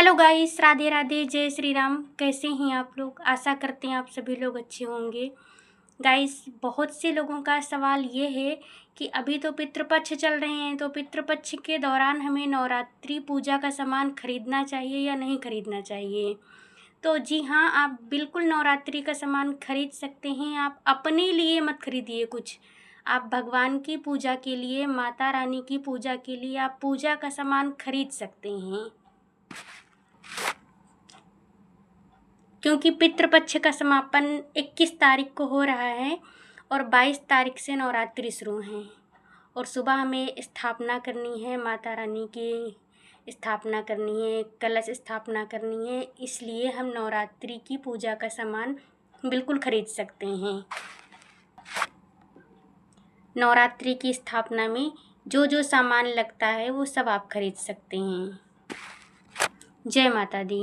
Hello guys, Radhe Radhe, जय श्री राम। कैसे हैं आप लोग? आशा करते हैं आप सभी लोग अच्छे होंगे। गाइस, बहुत से लोगों का सवाल ये है कि अभी तो पितृपक्ष चल रहे हैं, तो पितृपक्ष के दौरान हमें नवरात्रि पूजा का सामान खरीदना चाहिए या नहीं खरीदना चाहिए। तो जी हाँ, आप बिल्कुल नवरात्रि का सामान खरीद सकते हैं। आप अपने लिए मत खरीदिए कुछ, आप भगवान की पूजा के लिए, माता रानी की पूजा के लिए आप पूजा का सामान खरीद सकते हैं, क्योंकि पितृपक्ष का समापन 21 तारीख को हो रहा है और 22 तारीख से नवरात्रि शुरू हैं। और सुबह हमें स्थापना करनी है, माता रानी की स्थापना करनी है, कलश स्थापना करनी है, इसलिए हम नवरात्रि की पूजा का सामान बिल्कुल खरीद सकते हैं। नवरात्रि की स्थापना में जो जो सामान लगता है वो सब आप खरीद सकते हैं। जय माता दी।